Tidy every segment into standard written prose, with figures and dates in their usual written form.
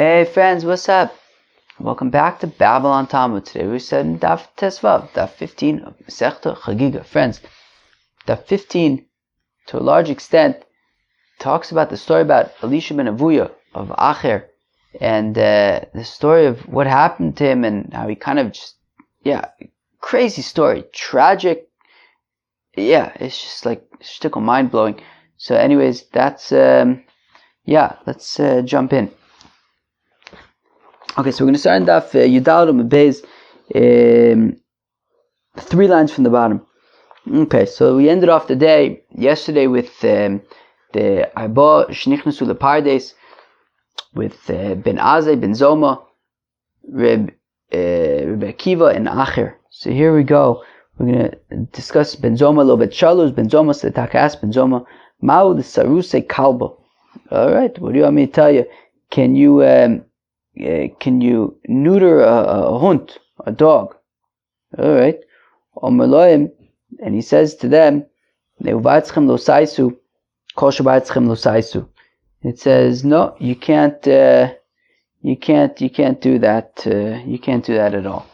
Hey friends, what's up? Welcome back to Babylon Talmud. Today we said in Daf Tesvav, Daf 15 of Masechta Hagiga. Friends, Daf 15, to a large extent, talks about the story about Elisha ben Avuya of Acher, and the story of what happened to him and how he kind of crazy story, tragic. Yeah, it's just like shtickle, mind blowing. So, anyways, that's let's jump in. Okay, so we're going to start in Daf Yudalad Mebez, 3 lines from the bottom. Okay, so we ended off the day yesterday with the Arba Shnichnasu Lepardes, with Ben Azai, Ben Zoma, Reb Akiva, and Acher. So here we go. We're going to discuss Ben Zoma a little bit. Shalus, Ben Zoma, Setakas, Ben Zoma, Ma'u the Saruse Kalba. Alright, what do you want me to tell you? Can you neuter a hunt, a dog? Alright. And he says to them, it says, no, you can't do that. You can't do that at all.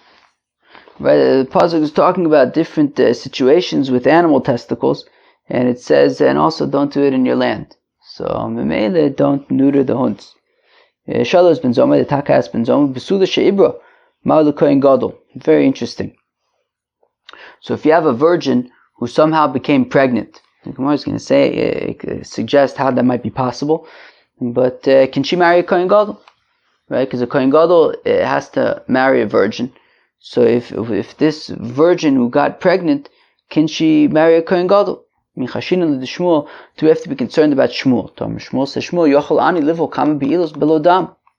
Right? The pasuk is talking about different situations with animal testicles, and it says, and also don't do it in your land. So, memele, don't neuter the hunts. Shalos ben Zoma, the Takas ben Zoma, Besula She'ibra, Ma'ul Kohen Gadol. Very interesting. So if you have a virgin who somehow became pregnant, the Gemara is going to say, suggest how that might be possible, but can she marry a Kohen Gadol? Right? Because a Kohen Gadol has to marry a virgin. So if this virgin who got pregnant, can she marry a Kohen Gadol? Do we have to be concerned about Shmuel? Shmuel says,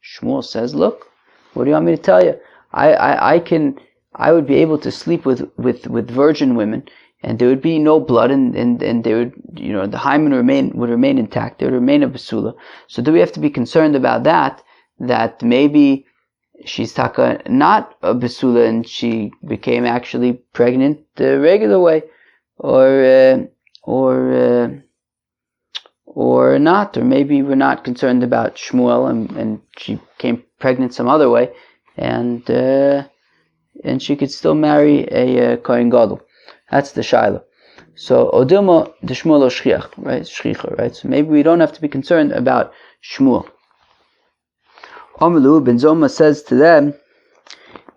Shmuel says, look, what do you want me to tell you? I would be able to sleep with virgin women, and there would be no blood, and they would, the hymen would remain intact. They would remain a basula. So do we have to be concerned about that maybe she's not a basula and she became actually pregnant the regular way, or not, or maybe we're not concerned about Shmuel and she became pregnant some other way, and she could still marry a Kohen Gadol. That's the Shaila. So Odilma the Shmuel o Shchiach, right? Shchicha, right? So maybe we don't have to be concerned about Shmuel. Omilu ben Zoma says to them,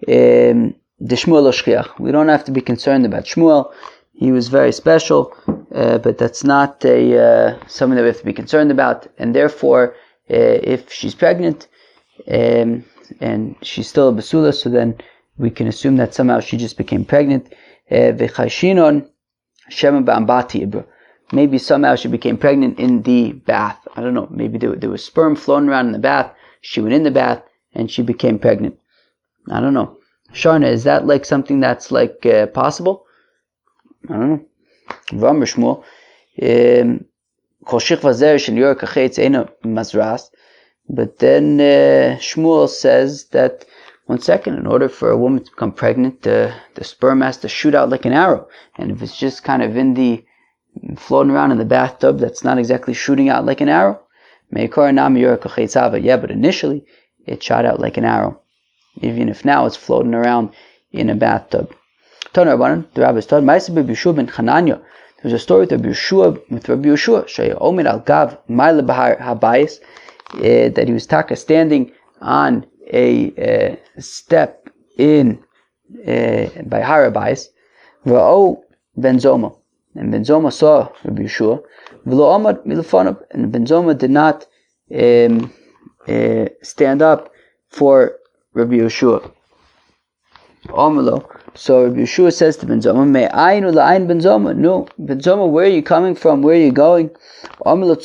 the Shmuel o Shchiach. We don't have to be concerned about Shmuel. He was very special, but that's not something that we have to be concerned about. And therefore, if she's pregnant and she's still a basula, so then we can assume that somehow she just became pregnant. Maybe somehow she became pregnant in the bath. I don't know. Maybe there was sperm floating around in the bath. She went in the bath and she became pregnant. I don't know. Sharna, is that like something that's like possible? I don't know. But then Shmuel says that, one second, in order for a woman to become pregnant, the sperm has to shoot out like an arrow. And if it's just kind of floating around in the bathtub, that's not exactly shooting out like an arrow. Yeah, but initially it shot out like an arrow. Even if now it's floating around in a bathtub. The rabbis told there was a story with Rabbi Yeshua, that he was standing on a step in by Harabais, Ben Zoma, and Ben Zoma saw Rabbi Yeshua, and Ben Zoma did not stand up for Rabbi Yeshua. So Rabbi Yeshua says to Ben Zoma, Ben Zoma, no, Ben Zoma, where are you coming from? Where are you going? Alright,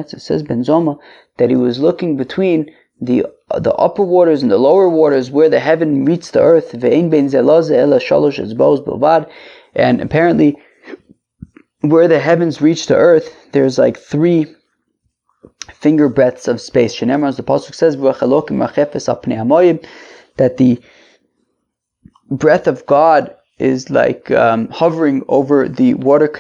so it says Ben Zoma that he was looking between the upper waters and the lower waters where the heaven meets the earth, and apparently where the heavens reach the earth, there's like 3 finger breadths of space. Shenemar, as the pasuk says, that the breath of God is like hovering over the water,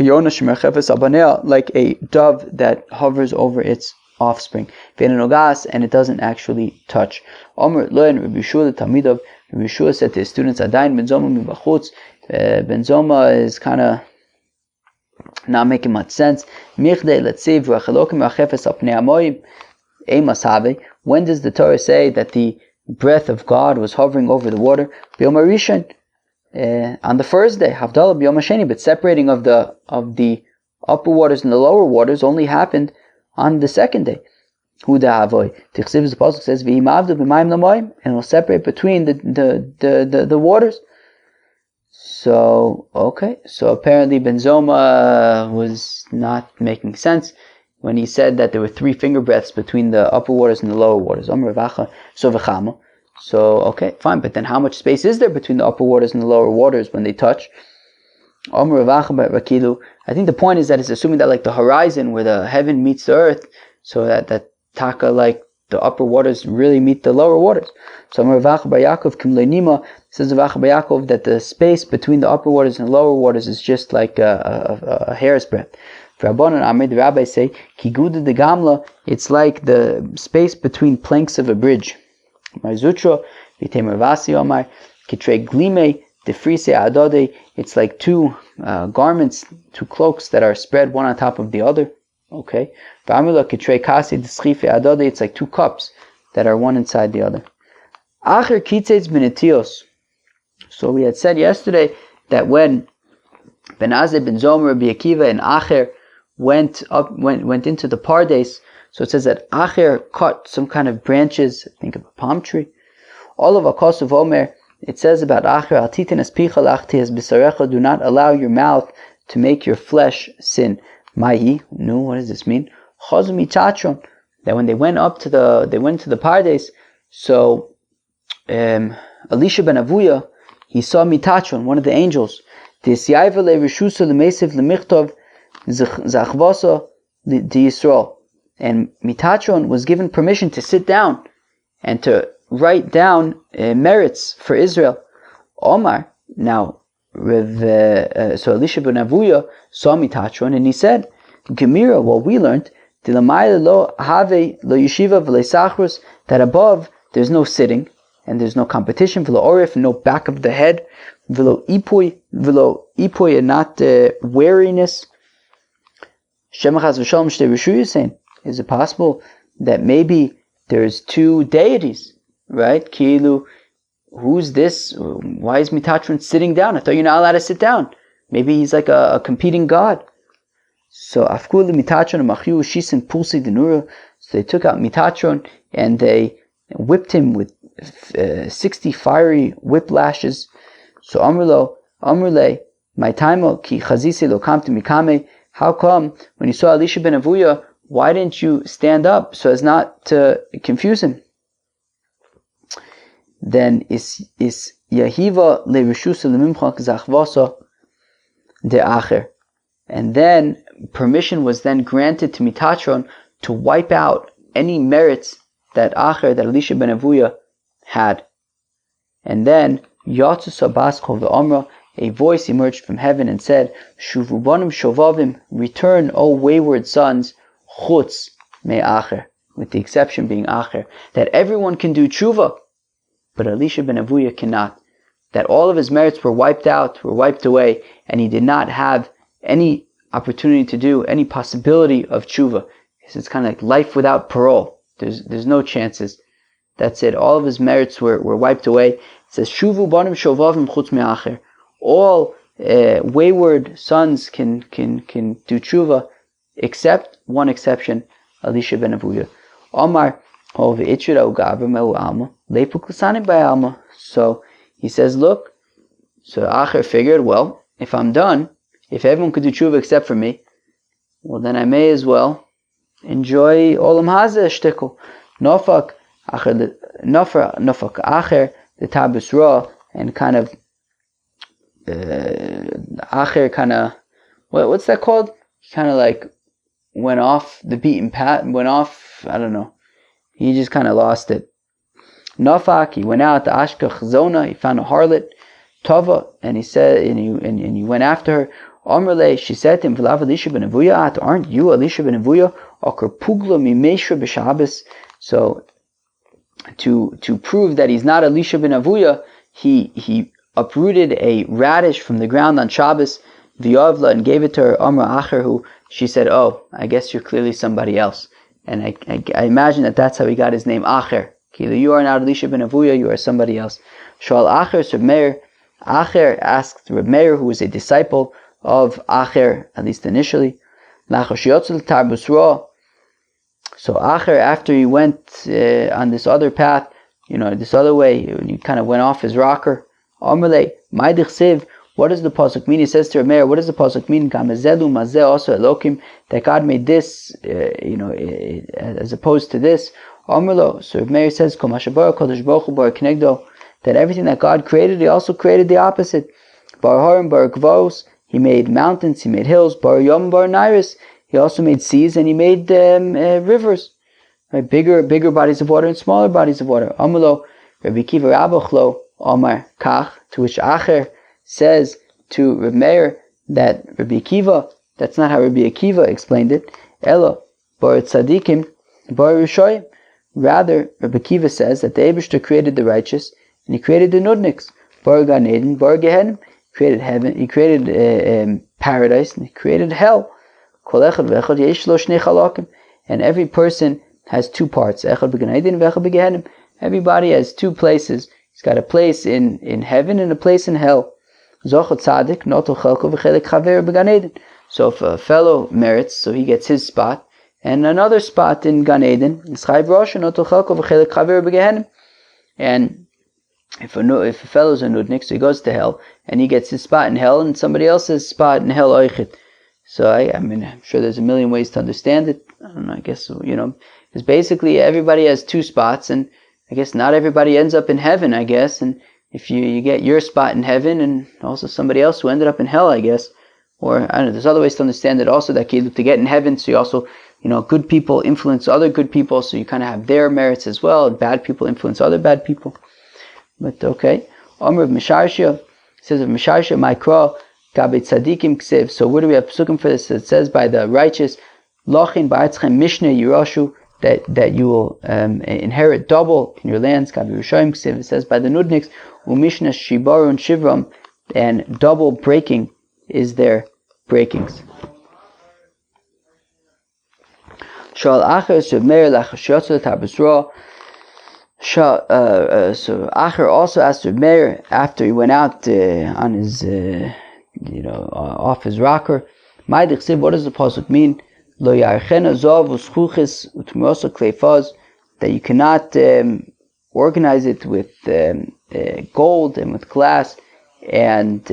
like a dove that hovers over its offspring. And it doesn't actually touch. Omer Loen Rabbi Yeshua the Talmidov. Rabbi Yeshua said to his students, Adayin ben Zoma mibachutz. Ben Zoma is kind of not making much sense. When does the Torah say that the breath of God was hovering over the water? On the first day, but separating of the upper waters and the lower waters only happened on the second day. The Pasuk says, and it will separate between the waters. So, okay. So apparently Ben Zoma was not making sense when he said that there were 3 finger breaths between the upper waters and the lower waters. So, okay, fine. But then how much space is there between the upper waters and the lower waters when they touch? I think the point is that it's assuming that like the horizon where the heaven meets the earth, so that taka, like the upper waters really meet the lower waters. So says Rav Acha bar Yaakov that the space between the upper waters and the lower waters is just like a hair's breadth. For the rabbis say, Kiguda de Gamla, it's like the space between planks of a bridge. It's like 2 garments, 2 cloaks that are spread one on top of the other. Okay. It's like 2 cups that are one inside the other. So we had said yesterday that when Ben Azai, Ben Zomer, Rabbi Akiva, and Acher went into the Pardes, so it says that Acher cut some kind of branches, I think of a palm tree. All of Akos of Omer, it says about Acher, do not allow your mouth to make your flesh sin. Ma'i, no, what does this mean? That when they went to the Pardes, so Elisha ben Avuya, he saw Mitatron, one of the angels. And Mitatron was given permission to sit down and to write down merits for Israel. Omar, now, so Elisha ben Avuya saw Mitatron and he said, Gemira, what we learned, that above there's no sitting and there's no competition, no back of the head, and not wariness. Is it possible that maybe there's 2 deities, right? Kilu, who's this? Why is Mitatron sitting down? I thought you're not allowed to sit down. Maybe he's like a competing god. So Afkuli Mitatron Machiu Shisin Pulsi Denura. So they took out Mitatron and they whipped him with 60 fiery whiplashes. So Amrule, my time ki chazisi lo kamti mikame. How come when you saw Elisha ben Avuya, why didn't you stand up so as not to confuse him? Then is Yahiva le Rishusa lemimchak zachvasa de acher. And then permission was then granted to Mitatron to wipe out any merits that Elisha ben Avuya had. And then Yatsu Sabas Kol Amra, a voice emerged from heaven and said, Shuvu banim shovavim, return, O wayward sons, chutz me acher, with the exception being acher, that everyone can do tshuva, but Elisha ben Avuya cannot. That all of his merits were wiped away, and he did not have any opportunity to do any possibility of tshuva. It's kind of like life without parole. There's no chances. That's it. All of his merits were wiped away. It says, Shuvu banim shovavim chutz me acher. All wayward sons can do tshuva, except one exception, Elisha ben Avuya. Omar, so he says, look, so Acher figured, well, if I'm done, if everyone could do tshuva except for me, well then I may as well enjoy Olam Hazeh shtickle. Nofak Acher, the Tabus Ra, and kind of Acher kind of, what's that called? He kind of like went off the beaten path, I don't know. He just kind of lost it. Nafak, he went out to Ashkach Zona, he found a harlot, Tova, and he said, and he went after her. Amrle, she said to him, V'lav Elisha ben Avuya, aren't you Elisha ben Avuya? So to prove that he's not Elisha ben Avuya, he uprooted a radish from the ground on Shabbos, V'yavla, and gave it to her, Amra Acher, who she said, oh, I guess you're clearly somebody else. And I imagine that's how he got his name, Acher. You are not Elisha ben Avuya, you are somebody else. Shal Acher, Reb Meir. Acher asked Reb Meir, who was a disciple of Acher, at least initially, so Acher, after he went on this other path, this other way, he kind of went off his rocker. Amrle, Maidich Siv, what does the pasuk mean? He says to Rameir, what does the pasuk mean? Also Elokim, that God made this, as opposed to this. Amrlo, so Rameir says, that everything that God created, He also created the opposite. Bar Harim, Bar Gvos, He made mountains, He made hills. Bar Yom, Bar Nairis, He also made seas, and He made rivers, right? Bigger bodies of water and smaller bodies of water. Amrlo, Rabbi Kiva Rabachlo, Omar Kach, to which Acher says to Reb Meir that Rabbi Akiva, that's not how Rabbi Akiva explained it. Elo, Bar Tzadikim, Bar Rishoyim. Rather, Rabbi Akiva says that the Eibishter created the righteous, and He created the Nudniks. Bar Gan Eden, Bar Gehenim, created heaven, He created paradise, and He created hell. Kol echad ve'echad yesh lo shnei chalakim. And every person has two parts. Echad b'Gan Eden ve'echad b'Gehenim. Everybody has two places. He's got a place in heaven and a place in hell. So if a fellow merits, so he gets his spot, and another spot in Gan Eden, and if a fellow is a nudnik, so he goes to hell, and he gets his spot in hell, and somebody else's spot in hell. So I'm sure there's a million ways to understand it. I don't know, I guess, because basically everybody has two spots, and I guess not everybody ends up in heaven, I guess, and if you get your spot in heaven and also somebody else who ended up in hell, I guess, or I don't know, there's other ways to understand it also, that to get in heaven, so you also, good people influence other good people, so you kind of have their merits as well, and bad people influence other bad people. But okay, Omer of Misharshia says of Misharshia, Maikra, Gabe Tzadikim Ksev. So where do we have psukim for this? It says by the righteous, Lochin Ba'atzchem Mishneh Yirashu, that you will inherit double in your lands. It says by the Nudniks, Umishna Shibaru and Shivram, and double breaking is their breakings. So Acher also asked Reb Meir after he went out on his, off his rocker. What does the pasuk mean? Lo yarchena zav uschuches utmosa kleifaz, that you cannot organize it with gold and with glass and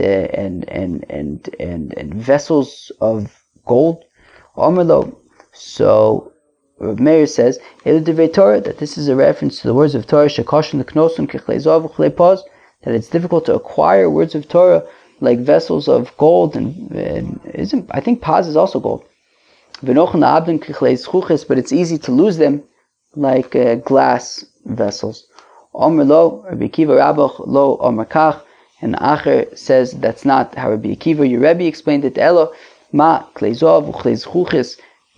vessels of gold. Omerlo. So Meir says that this is a reference to the words of Torah, that it's difficult to acquire words of Torah like vessels of gold, and I think paz is also gold. But it's easy to lose them like glass vessels. And Acher says that's not how Rabbi Akiva, your Rebbe, explained it.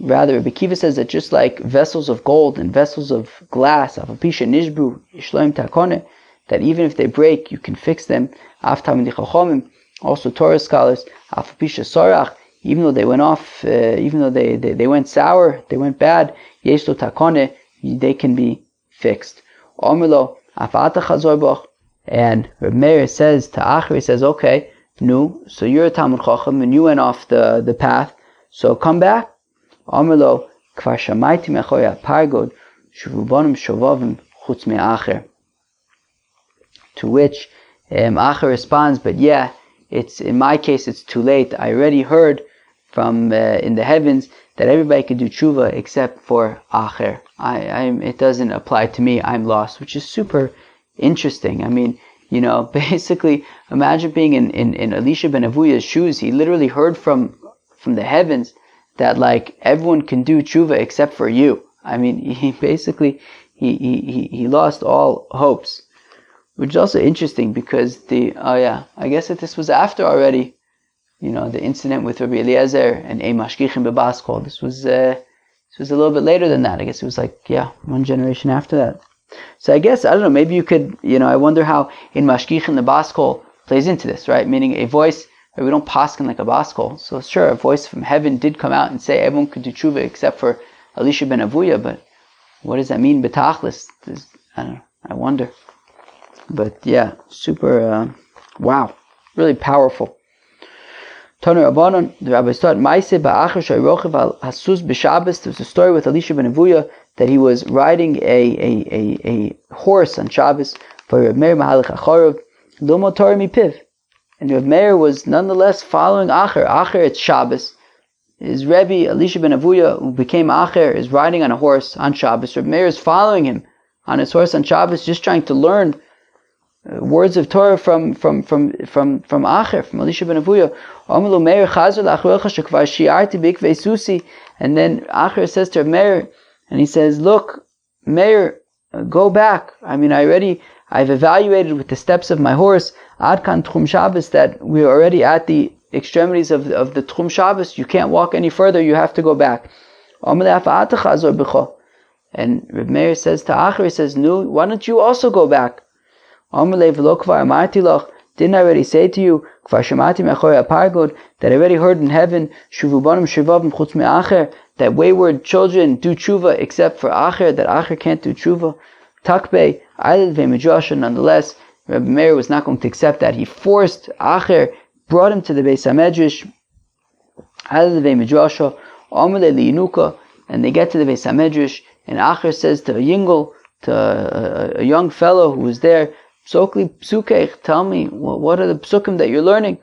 Rather, Rabbi Akiva says that just like vessels of gold and vessels of glass, that even if they break, you can fix them. Also, Torah scholars, even though they went off, even though they went sour, they went bad, they can be fixed. And Reb Meir says to Acher, he says, okay, so you're a Talmud Chacham and you went off the path, so come back. To which Acher responds, but yeah, it's in my case it's too late. I already heard from in the heavens that everybody could do tshuva except for Acher. It doesn't apply to me. I'm lost, which is super interesting. Basically, imagine being in Elisha ben Avuya's shoes. He literally heard from the heavens that like everyone can do tshuva except for you. He basically he lost all hopes, which is also interesting because I guess that this was after already, the incident with Rabbi Eliezer and Mashgichim bebaskol. This was So it was a little bit later than that. I guess it was like, one generation after that. So I guess, I don't know, maybe you could, I wonder how in Mashgichin the Baskol plays into this, right? Meaning a voice, we don't paskin like a Baskol. So sure, a voice from heaven did come out and say everyone could do tshuva except for Elisha ben Avuya, but what does that mean, betachlis? I don't know, I wonder. But yeah, super, wow, really powerful. Tanu Rabbanon, the rabbis taught, Maise ba'achar shayrochev al hasus b'Shabbos. There was a story with Elisha ben Avuya that he was riding a horse on Shabbos for Reb Meir mahalach acharov lumo Torah mipiv, and Reb Meir was nonetheless following Acher. Acher, it's Shabbos. His Rebbe Elisha ben Avuya, who became Acher, is riding on a horse on Shabbos. Reb Meir is following him on his horse on Shabbos, just trying to learn words of Torah from Acher, from Elisha ben Avuya. And then Acher says to Meir, and he says, look, Meir, go back. I mean, I've evaluated with the steps of my horse, Adkan Tchum Shabbos, that we're already at the extremities of the Tchum Shabbos. You can't walk any further, you have to go back. And Reb Meir says to Acher, he says, no, why don't you also go back? Didn't I already say to you that I already heard in heaven that wayward children do tshuva except for Acher, that Acher can't do tshuva? Takbe, nonetheless, Rabbi Meir was not going to accept that. He forced Acher, brought him to the Beis HaMedrash, and they get to the Beis HaMedrash, and Acher says to a yingel, to a young fellow who was there, Psokli Psukeich, tell me, what are the psukim that you're learning?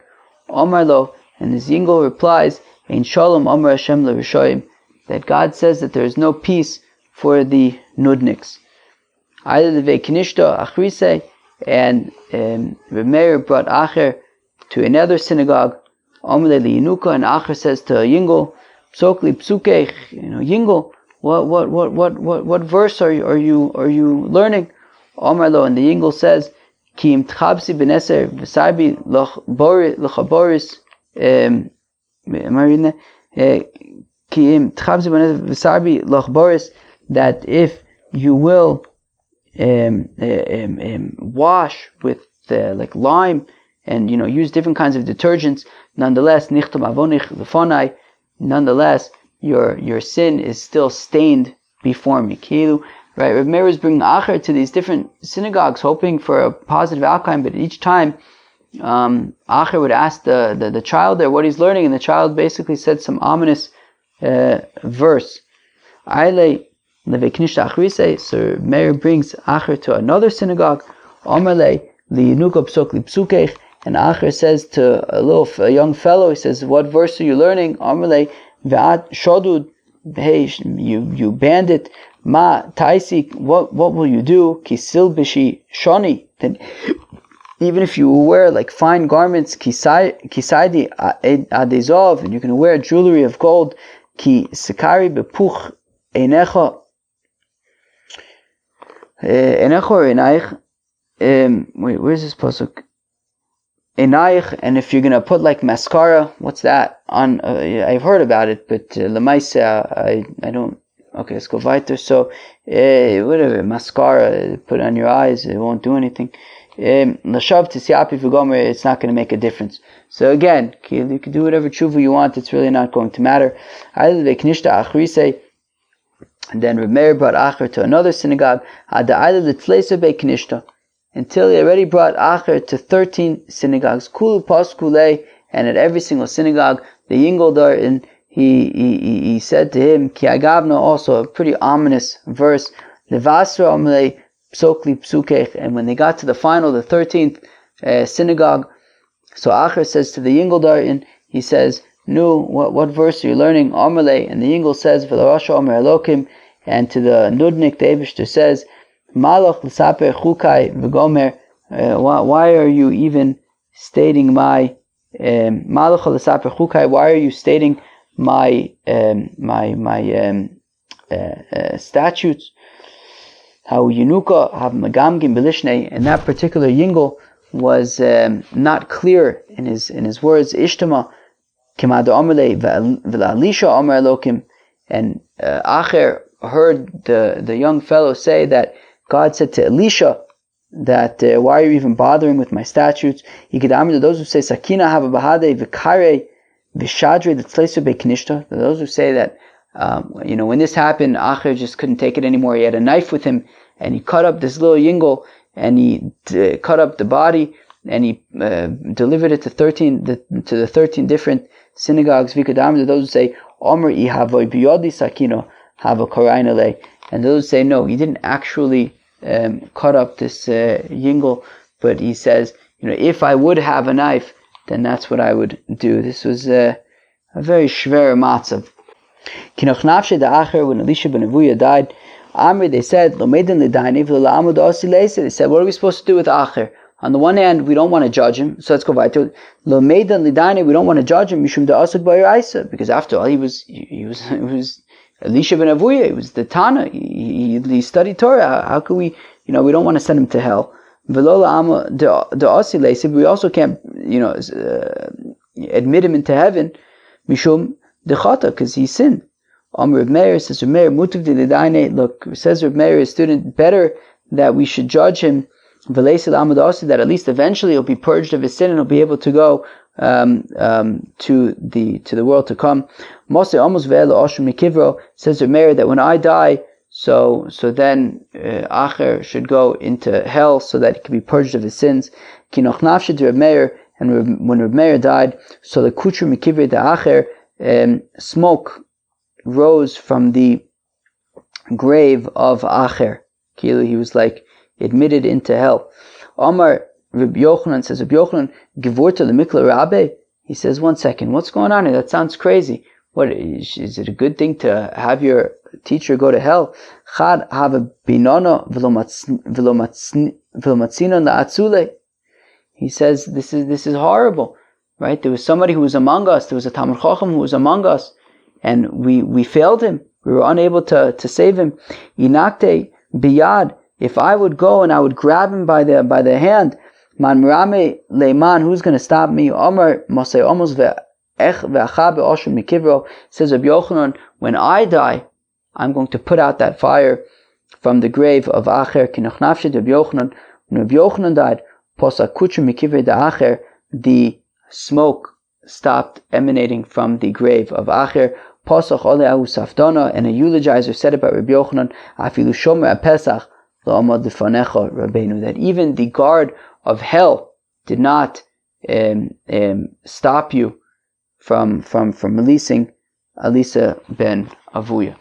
Omar lo, and this yingel replies, Ein shalom Omar Hashem le'rishoyim, that God says that there is no peace for the nudniks. Either the Veikinishta Achrise, and Reb Meir brought Acher to another synagogue, Omar le'yinuka, and Acher says to a yingel, Psokli Psukeich, yingel, what verse are you learning? Omar lo, and the yingel says, Ki im tchabsi beneser v'sarbi l'chaboris, am I reading that? Ki im tchabsi beneser v'sarbi l'chaboris, that if you will wash with like lime and use different kinds of detergents, nonetheless nichtam avonich l'fonai, nonetheless your sin is still stained before me. Kilu, right? Reb Meir was bringing Acher to these different synagogues, hoping for a positive outcome, but each time Acher would ask the child there what he's learning, and the child basically said some ominous verse. So Meir brings Acher to another synagogue, and Acher says to a young fellow, he says, what verse are you learning? V'at shodud, hey, you bandit, ma taisi, what will you do? Kisil bishi shoni, then even if you wear like fine garments, kisaidi adezov, and you can wear jewelry of gold, ki sikari bepuch einecha or enaich. Wait, where's this pasuk? Enaich, and if you're gonna put like mascara, what's that on? I've heard about it, but lemaise, I don't. Okay, let's go weiter. So, whatever, mascara, put it on your eyes, it won't do anything. Lashav tisiapi v'gomer, it's not going to make a difference. So again, you can do whatever tshuva you want, it's really not going to matter. And then Reb Meir brought Acher to another synagogue, until he already brought Acher to 13 synagogues. Kulu pas kulei, and at every single synagogue, the yingel there, and he said to him, Ki agavna, also a pretty ominous verse, Levasra amlei psokli psukech, and when they got to the final, the 13th synagogue, so Acher says to the yingel there, and he says, Nu, what verse are you learning? Amalei, and the yingel says, V'larasha Omer Elokim, and to the nudnik, the Eibishter says, Malach l'saper chukai v'gomer, why are you even stating my Malach l'saper chukai, why are you stating my statutes? How Yenuka have magamgim belishne, and that particular yingel was not clear in his words. Ishtama kimad amalei v'la'alisha Omer Elokim, And Acher heard the young fellow say that God said to Elisha that why are you even bothering with my statutes? Those who say Sakina have a bahade v'kare v'shadre the beknishta. Those who say that when this happened, Acher just couldn't take it anymore. He had a knife with him and he cut up this little yingle and he cut up the body and he delivered it to the 13 different synagogues. Those who say Omer ihavoy biyodi sakino have a korainale, and those who say no, he didn't actually cut up this yingle, but he says, if I would have a knife, then that's what I would do. This was a very shver matzav. Kinoch nafshe da acher, when Elisha ben Avuya died, Amri, they said, they said, what are we supposed to do with acher? On the one hand, we don't want to judge him, so let's go back to it. We don't want to judge him, because after all, he was Elisha ben Avuya, he was the Tana, he studied Torah. How could we, we don't want to send him to hell. We also can't, admit him into heaven, mishum dechata, because he sinned. Reb Meir says, look, says Reb Meir, his student, better that we should judge him, that at least eventually he'll be purged of his sin and he'll be able to go to the world to come. Says Reb Meir that when I die, so then Acher should go into hell so that he can be purged of his sins. Kinoch nafshe Reb Meir, and when Reb Meir died, so the kutru mikivre de Acher, smoke rose from the grave of Acher. He was like admitted into hell. Omar Rabbi Yochanan says, Rabbi Yochanan, Gevurta lemikla Rabbe. He says, 1 second, what's going on here? That sounds crazy. What is it a good thing to have your teacher go to hell? Chad have a binana v'lomatzinon la'atzule. He says, this is horrible, right? There was somebody who was among us. There was a Talmid Chacham who was among us, and we failed him. We were unable to save him. Inakte biyad. If I would go and I would grab him by the hand, man mirame leiman, who's going to stop me? Omar Mosei Omos ve'acha be'oshim mikivro, says Rabbi Yochanan, when I die, I'm going to put out that fire from the grave of Acher. Kinoch nafshe Rabbi Yochanan. When Rabbi Yochanan died, posa kutru mikivre de Acher, the smoke stopped emanating from the grave of Acher. Posach oleahu safdana, and a eulogizer said about Rabbi Yochanan, afilu shomer pesach, that even the guard of hell did not stop you from releasing Elisa ben Avuya.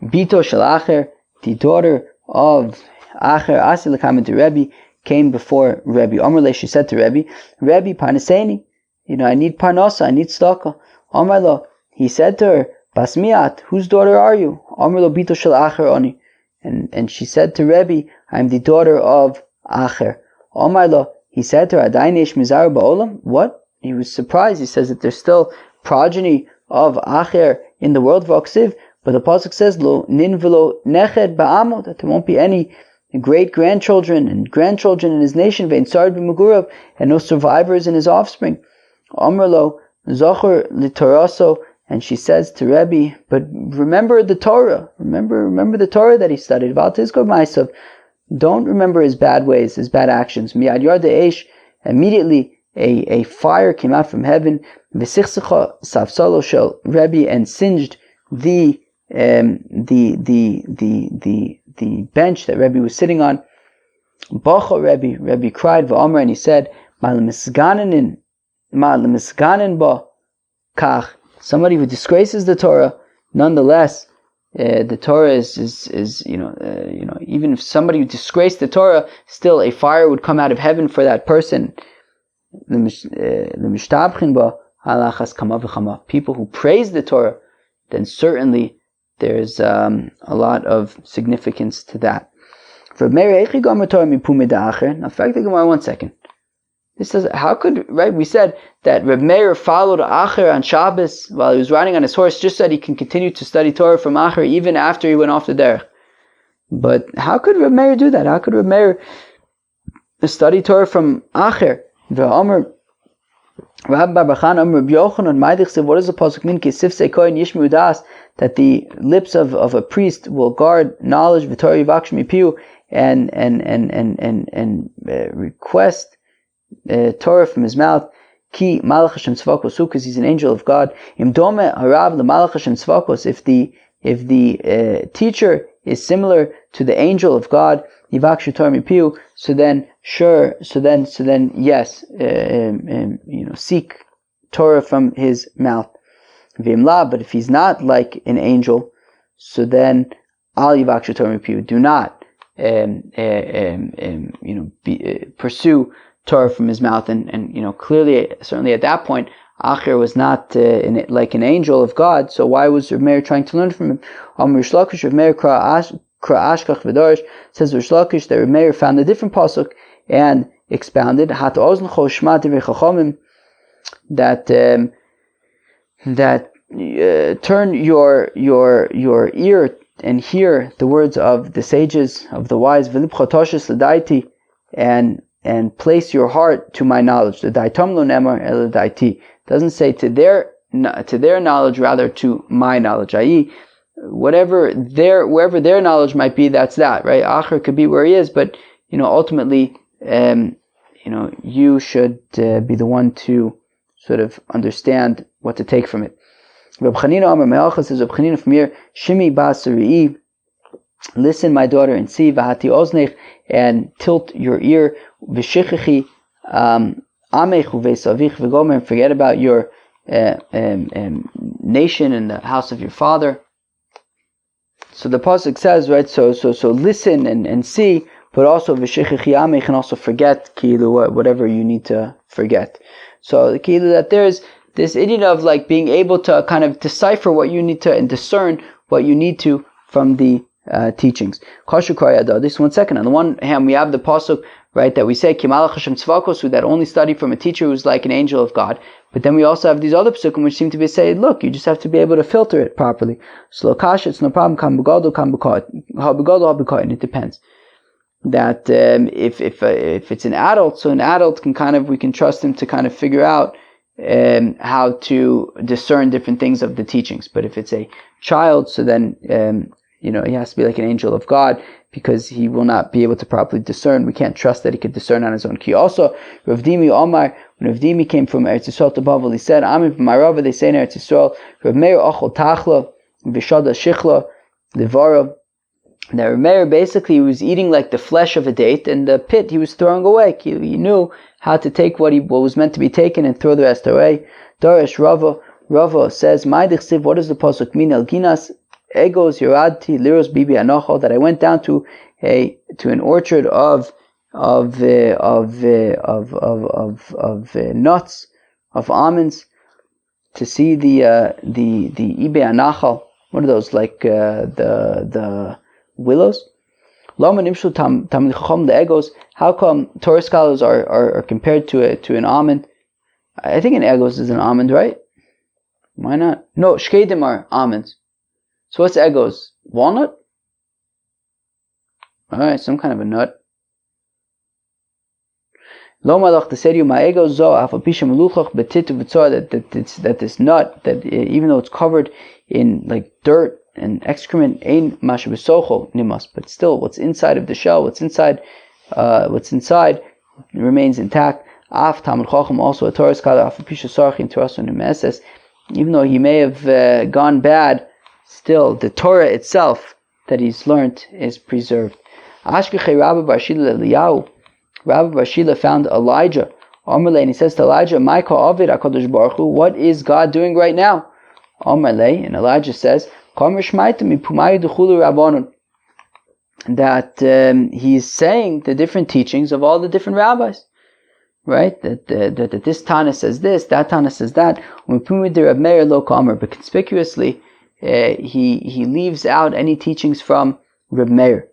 Bito shel Acher, the daughter of Acher, Asi l'kamen to Rebbe, came before Rebbe. Amrle, she said to Rebbe, Rebbe, parneseni, I need parnasa, I need staka. Amrlo, he said to her, Basmiat, whose daughter are you? Amrlo, Bito shel Acher oni. And she said to Rebbe, I am the daughter of Acher. Omarlo, he said to her, Adainesh Mizar Ba'olam? What? He was surprised. He says that there's still progeny of Acher in the world of Oksiv, but the pasuk says, Lo nin velo neched ba'amo, that there won't be any great-grandchildren and grandchildren in his nation, vein sard b'mugurav, and no survivors in his offspring. Omarlo, Zocher litaraso, and she says to Rebbe, but remember the Torah. Remember the Torah that he studied. Don't remember his bad ways, his bad actions. Miyad yard eish, immediately a fire came out from heaven. V'sichsecha safsalo shel Rebbe, and singed the bench that Rebbe was sitting on. Bacha Rebbe cried v'omer, and he said, Ma'lemisganin ba kach. Somebody who disgraces the Torah, nonetheless, the Torah is even if somebody who disgraced the Torah, still a fire would come out of heaven for that person. People who praise the Torah, then certainly there's a lot of significance to that. For Now, fact, 1 second. This says, how could, right? We said that Reb Meir followed Acher on Shabbos while he was riding on his horse, just so that he can continue to study Torah from Acher even after he went off the derech. But how could Reb Meir do that? How could Reb Meir study Torah from Acher? V'omer Rabbi Bar Chana, Rabbi Yochanan, what does the pasuk mean? That the lips of a priest will guard knowledge, and request Torah from his mouth. Ki malach Hashem tzvakos, because he's an angel of God. Im dome harav lemalach Hashem tzvakos. If the teacher is similar to the angel of God, yivakshu Torah mipiu. So then yes, seek Torah from his mouth. V'imla, but if he's not like an angel, so then al yivakshu Torah mipiu. Do not pursue Torah from his mouth, and clearly, certainly at that point, Acher was not like an angel of God. So why was Rav Meir trying to learn from him? Rish Lakish, Rav Meir Ashkach v'Darish, says Rish Lakish that Rav Meir found a different pasuk and expounded that turn your ear and hear the words of the sages, of the wise, and place your heart to my knowledge. The daitam lo nemar el daiti doesn't say to their knowledge, rather to my knowledge. I.e., wherever their knowledge might be, that's that, right? Acher could be where he is, but ultimately, you should be the one to sort of understand what to take from it. Reb Chanina Amar Me'alcha says, Reb Chanina from here, Shimi Basari'i, listen, my daughter, and see, Vahati Oznech, and tilt your ear, V'shichichi Amech Uveisavich V'gomer, and forget about your nation and the house of your father. So the pasuk says, right? So listen and see, but also V'shichichi Amech, and also forget whatever you need to forget. So the key that there's this idea of like being able to kind of decipher what you need to and discern what you need to from the teachings. This 1 second. On the one hand, we have the pasuk, right, that we say Kimalach Hashem Tzvakos, that only study from a teacher who's like an angel of God. But then we also have these other pasukim which seem to be saying, look, you just have to be able to filter it properly. So it's no problem. And it depends. That if it's an adult, so an adult we can trust him to kind of figure out how to discern different things of the teachings. But if it's a child, so then he has to be like an angel of God, because he will not be able to properly discern. We can't trust that he could discern on his own. Also, Rav Dimi Omar, when Rav Dimi came from Eretz Yisrael to Bavel, he said, Amin Marava, they say in Eretz Yisrael, Rav Meir Ochel Tachla, Vishada Shichla, Levara. Now Rav Meir basically was eating like the flesh of a date, and the pit he was throwing away. He knew how to take what was meant to be taken and throw the rest away. Darish Rava says, what does the pasuk mean? Elginas Egos Yoradti Liros Bibi Anocho, that I went down to an orchard of nuts, of almonds, to see the Ibe Anachal. What are those, like the willows? Lama Nimshu Tam Lichom the Egos. How come Torah scholars are compared to an almond? I think an Egos is an almond, right? Why not? No, Shkedim are almonds. So what's Egos? Walnut? Alright, some kind of a nut. Lo malach teseriu ma'egos zo afapisha meluchach betitu v'tzor, that this nut, that even though it's covered in like dirt and excrement, ein masha b'socho nimas, but still what's inside of the shell, what's inside remains intact. Af Talmud Chacham, also a Torah scholar, afapisha sarchin turasun nemeses, even though he may have gone bad, still the Torah itself that he's learned is preserved. Ashkechei Rabbi Bar Shila Eliyahu. Rabbi Bar Shila found Elijah. Omerle, and he says to Elijah, Maika Ovid HaKadosh Baruch Hu, what is God doing right now? Omerle, and Elijah says, that he's saying the different teachings of all the different rabbis. Right? That this Tana says this, that Tana says that. But conspicuously, he leaves out any teachings from Reb Meir.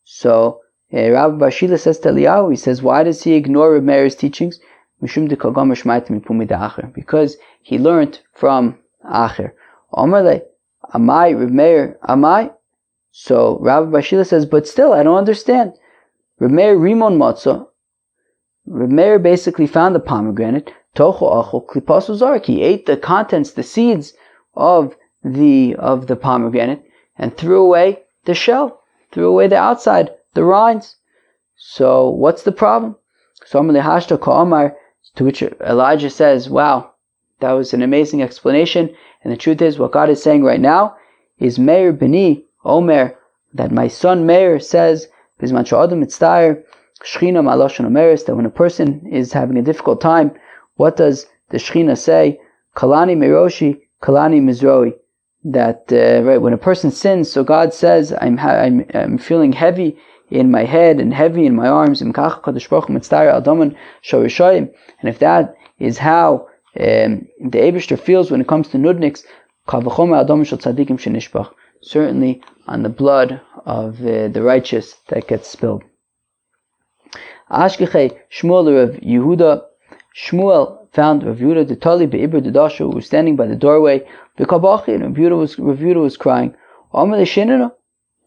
So Rabbi Bar Shila says to Eliyahu, he says, why does he ignore Reb Meir's teachings? Because he learned from Acher. Amai, Reb Meir, Amai. So Rabbi Bar Shila says, but still, I don't understand. Reb Meir Rimon Matzah. Reb Meir basically found the pomegranate. Tocho achol klipasu zark. He ate the contents, the seeds of the pomegranate, and threw away the shell, threw away the outside, the rinds. So what's the problem? So to which Elijah says, wow, that was an amazing explanation. And the truth is, what God is saying right now is Meir B'ni Omer, that my son Meir says, that when a person is having a difficult time, what does the Shechina say? Kalani Meroshi, Kalani Mizroi. That right, when a person sins, so God says, I'm feeling heavy in my head and heavy in my arms. And if that is how the Eibishter feels when it comes to nudniks, certainly on the blood of the righteous that gets spilled. Ashkeche Shmuel Rav Yehuda. Shmuel found Rav Yehuda the Tali be'ibur dedashu, who was standing by the doorway. B'kabachi, and Rav Yehuda was crying. Amale Shinana.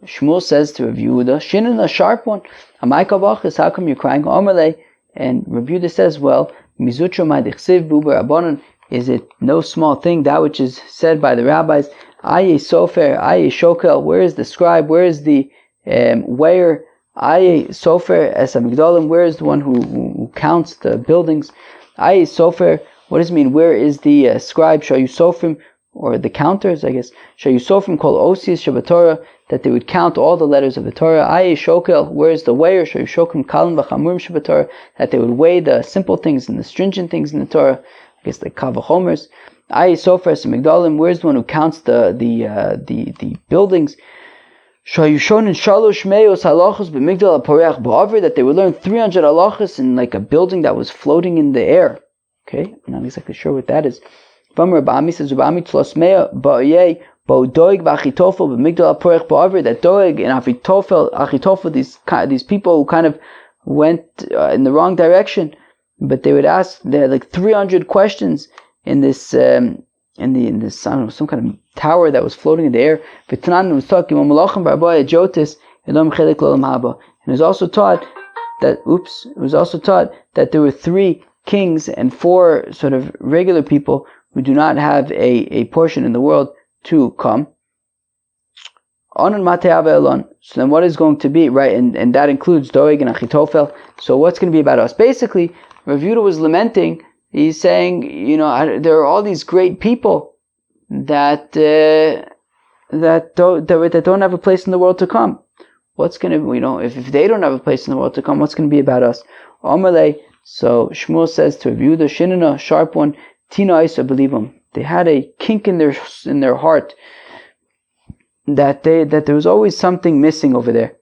Shmuel says to Rav Yehuda, Shinana, a sharp one. Amai kabachis, how come you're crying? Amale, and Rav Yehuda says, well, mizutra ma'dichsiv buber abonon. Is it no small thing that which is said by the rabbis? Aye sofer, aye shokel. Where is the scribe? Where is the weigher? Aye sofer es amigdalim. Where is the one who counts the buildings? Aye sofer. What does it mean? Where is the scribe? Shayu sofrim, or the counters, I guess. Shayu sofrim kol osius shabatorah, that they would count all the letters of the Torah. Aye shokel. Where is the weigher? Shayu shokim kalim v'chamurim shabatorah, that they would weigh the simple things and the stringent things in the Torah. I guess like kavachomers. Aye sofer es amigdalim. Where is the one who counts the buildings? That they would learn 300 halachas in like a building that was floating in the air. Okay, I'm not exactly sure what that is. That Doeg and Achitophel, these people who kind of went in the wrong direction, but they would ask, they had like 300 questions in this in this I don't know, some kind of tower that was floating in the air. And it was also taught that there were 3 kings and 4 sort of regular people who do not have a portion in the world to come. So then what is going to be, right? And that includes Doeg and Achitophel. So what's going to be about us? Basically, Rav Yehuda was lamenting. He's saying, there are all these great people that don't have a place in the world to come. What's going to, if they don't have a place in the world to come, what's going to be about us? Amalei. So Shmuel says to Rav Yehuda, Shinana, sharp one, Tina Isa, believe them. They had a kink in their heart that there was always something missing over there.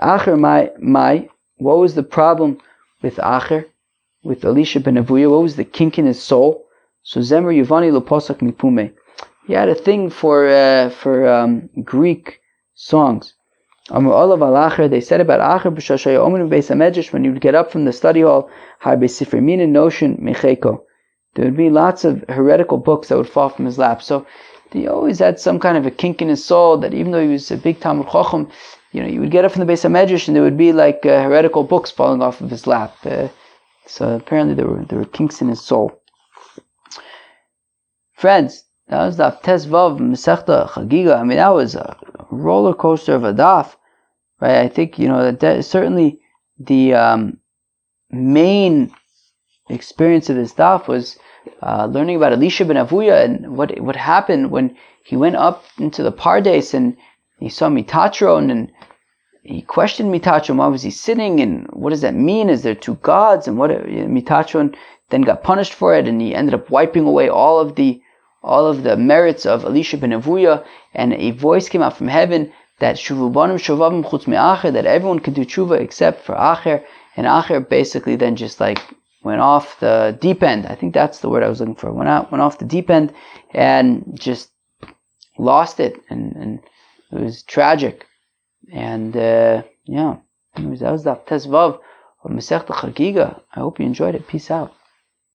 Acher my, what was the problem with Acher? With Elisha ben Avuya, what was the kink in his soul? So Zemer Yuvani lo posak mipume. He had a thing for Greek songs. Amar olav al Acher, they said about Acher b'shashaya omenu beis hamedrash, when you would get up from the study hall, har besifrei mina notion mecheko. There would be lots of heretical books that would fall from his lap. So he always had some kind of a kink in his soul that even though he was a big Talmud Chacham, you would get up from the beis hamedrash and there would be like heretical books falling off of his lap. So apparently there were kinks in his soul. Friends, that was Daf Tezvav Masechta Hagiga. I mean, that was a roller coaster of a daf, right? I think that certainly the main experience of this daf was learning about Elisha ben Avuya and what happened when he went up into the Pardes and he saw Mitatron and he questioned Mitatron. Why was he sitting, and what does that mean? Is there 2 gods? And what Mitatron then got punished for it, and he ended up wiping away all of the merits of Elisha ben Avuya. And a voice came out from heaven that Shuvu banim shovavim chutz me'acher, that everyone could do tshuva except for Acher. And Acher basically then just like went off the deep end. I think that's the word I was looking for. Went off the deep end and just lost it, and it was tragic. And anyways, that was the Tezvav of Masechta Hagiga. I hope you enjoyed it. Peace out.